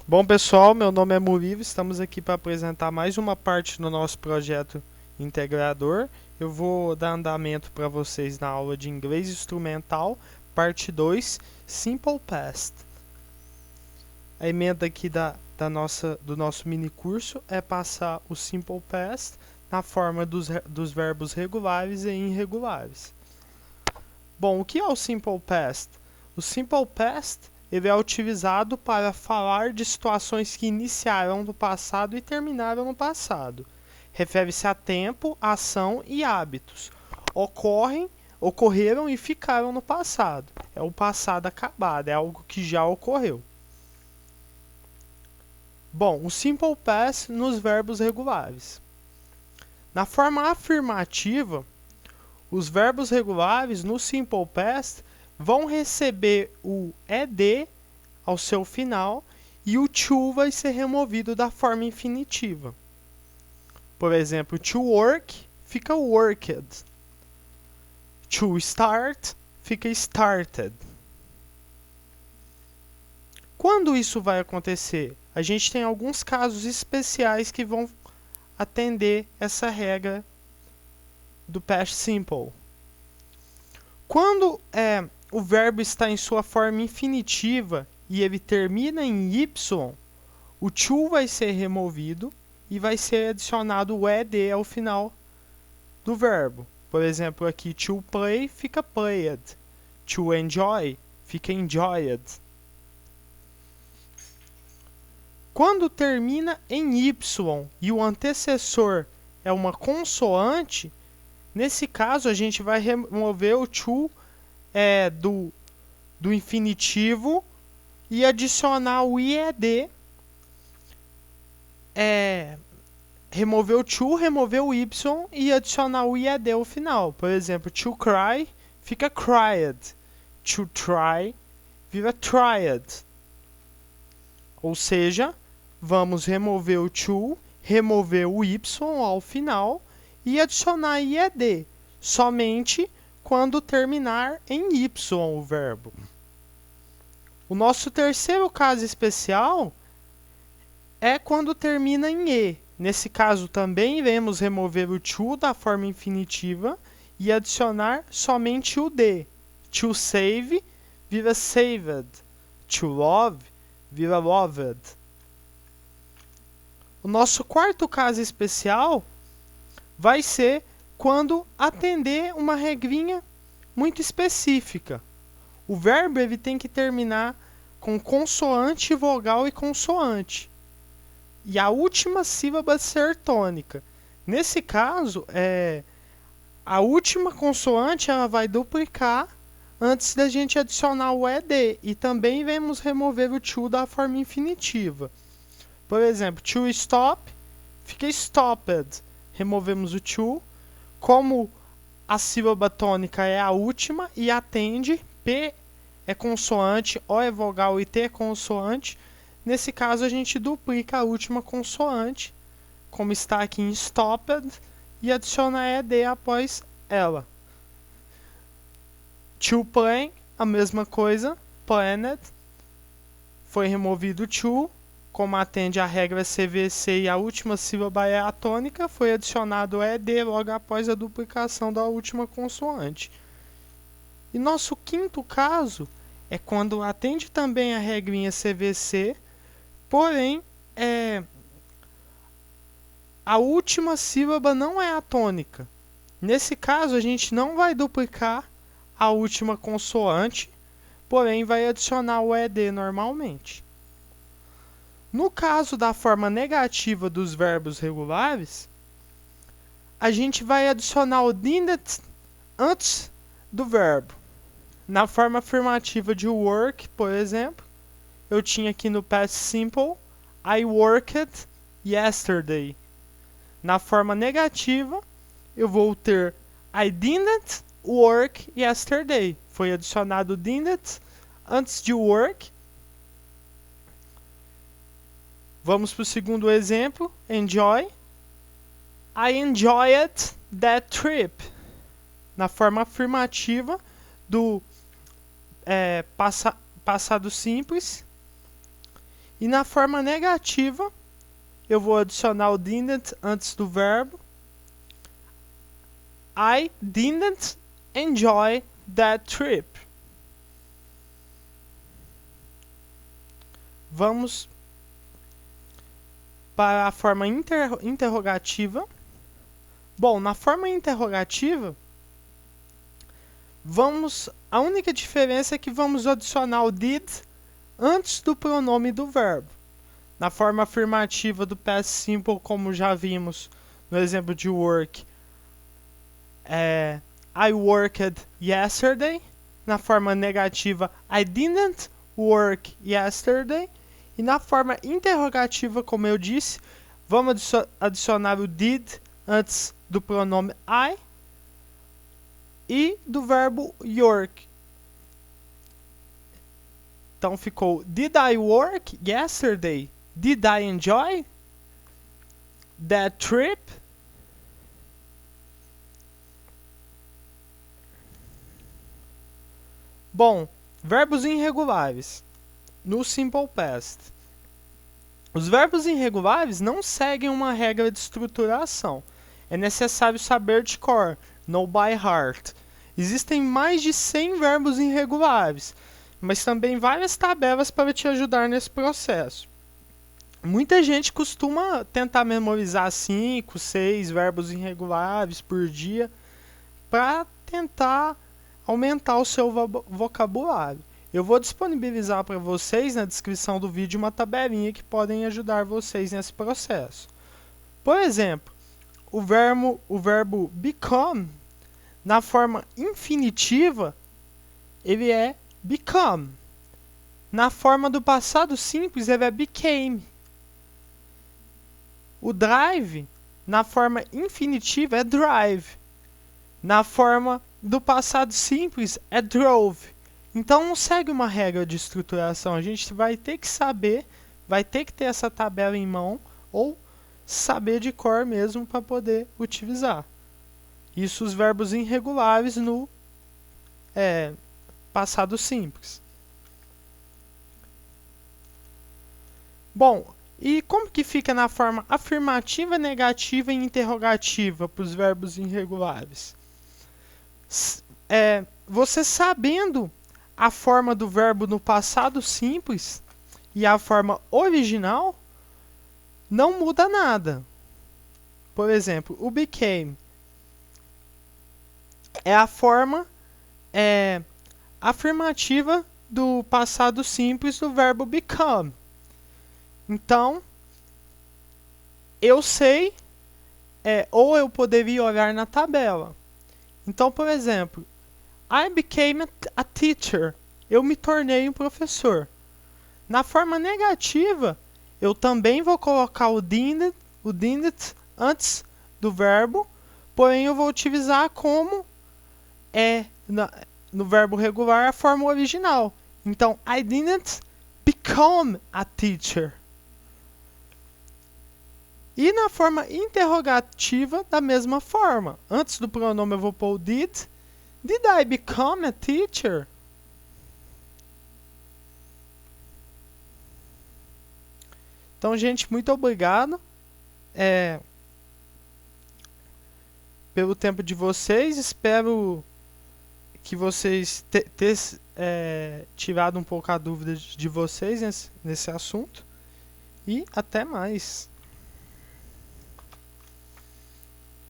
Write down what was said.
Bom, pessoal, meu nome é Murilo, estamos aqui para apresentar mais uma parte do nosso projeto integrador. Eu vou dar andamento para vocês na aula de inglês instrumental, parte 2, Simple Past. A emenda aqui do nosso mini curso é passar o Simple Past na forma dos verbos regulares e irregulares. Bom, o que é o Simple Past? O Simple Past ele é utilizado para falar de situações que iniciaram no passado e terminaram no passado. Refere-se a tempo, ação e hábitos. Ocorreram e ficaram no passado. É o passado acabado, é algo que já ocorreu. Bom, o Simple Past nos verbos regulares. Na forma afirmativa, os verbos regulares no Simple Past vão receber o ed ao seu final e o to vai ser removido da forma infinitiva. Por exemplo, to work fica worked. To start fica started. Quando isso vai acontecer? A gente tem alguns casos especiais que vão atender essa regra do past simple. Quando o verbo está em sua forma infinitiva e ele termina em y, o to vai ser removido e vai ser adicionado o ed ao final do verbo. Por exemplo, aqui to play fica played, to enjoy fica enjoyed. Quando termina em y e o antecessor é uma consoante, nesse caso a gente vai remover o to do infinitivo e adicionar o ied. Remover o to, remover o y e adicionar o ied ao final. Por exemplo, to cry fica cried. To try vira tried. Ou seja, vamos remover o to, remover o y ao final e adicionar ied somente quando terminar em y o verbo. O nosso terceiro caso especial é quando termina em e. Nesse caso também iremos remover o to da forma infinitiva e adicionar somente o d. To save vira saved. To love vira loved. O nosso quarto caso especial vai ser quando atender uma regrinha muito específica. O verbo ele tem que terminar com consoante, vogal e consoante. E a última sílaba ser tônica. Nesse caso, a última consoante ela vai duplicar antes da gente adicionar o ed. E também vamos remover o to da forma infinitiva. Por exemplo, to stop fica stopped. Removemos o to. Como a sílaba tônica é a última e atende, P é consoante, O é vogal e T é consoante, nesse caso a gente duplica a última consoante, como está aqui em stopped, e adiciona ed após ela. To plan, a mesma coisa, planned, foi removido o to, como atende a regra CVC e a última sílaba é a tônica, foi adicionado ed logo após a duplicação da última consoante. E nosso quinto caso é quando atende também a regrinha CVC, porém a última sílaba não é a tônica. Nesse caso, a gente não vai duplicar a última consoante, porém vai adicionar o ed normalmente. No caso da forma negativa dos verbos regulares, a gente vai adicionar o didn't antes do verbo. Na forma afirmativa de work, por exemplo, eu tinha aqui no past simple, I worked yesterday. Na forma negativa, eu vou ter I didn't work yesterday. Foi adicionado o didn't antes de work. Vamos para o segundo exemplo, enjoy. I enjoyed that trip. Na forma afirmativa do passado simples. E na forma negativa, eu vou adicionar o didn't antes do verbo. I didn't enjoy that trip. Vamos para a forma interrogativa. Bom, na forma interrogativa, a única diferença é que vamos adicionar o did antes do pronome do verbo. Na forma afirmativa do past simple, como já vimos no exemplo de work, I worked yesterday. Na forma negativa, I didn't work yesterday. E na forma interrogativa, como eu disse, vamos adicionar o did antes do pronome I e do verbo work. Então ficou: Did I work yesterday? Did I enjoy that trip? Bom, verbos irregulares no Simple Past. Os verbos irregulares não seguem uma regra de estruturação. É necessário saber de cor, know by heart. Existem mais de 100 verbos irregulares, mas também várias tabelas para te ajudar nesse processo. Muita gente costuma tentar memorizar 5, 6 verbos irregulares por dia para tentar aumentar o seu vocabulário. Eu vou disponibilizar para vocês na descrição do vídeo uma tabelinha que podem ajudar vocês nesse processo. Por exemplo, o verbo become, na forma infinitiva, ele é become. Na forma do passado simples, ele é became. O drive, na forma infinitiva, é drive. Na forma do passado simples, é drove. Então não segue uma regra de estruturação. A gente vai ter que saber, vai ter que ter essa tabela em mão, ou saber de cor mesmo para poder utilizar. Isso os verbos irregulares no passado simples. Bom, e como que fica na forma afirmativa, negativa e interrogativa para os verbos irregulares? Você sabendo a forma do verbo no passado simples e a forma original, não muda nada. Por exemplo, o became é a forma afirmativa do passado simples do verbo become. Então, eu sei, ou eu poderia olhar na tabela. Então, por exemplo, I became a teacher. Eu me tornei um professor. Na forma negativa, eu também vou colocar o didn't antes do verbo, porém eu vou utilizar como no verbo regular a forma original. Então, I didn't become a teacher. E na forma interrogativa, da mesma forma. Antes do pronome eu vou pôr o did. Did I become a teacher? Então, gente, muito obrigado pelo tempo de vocês. Espero que vocês tenham tirado um pouco a dúvida de vocês nesse assunto. E até mais.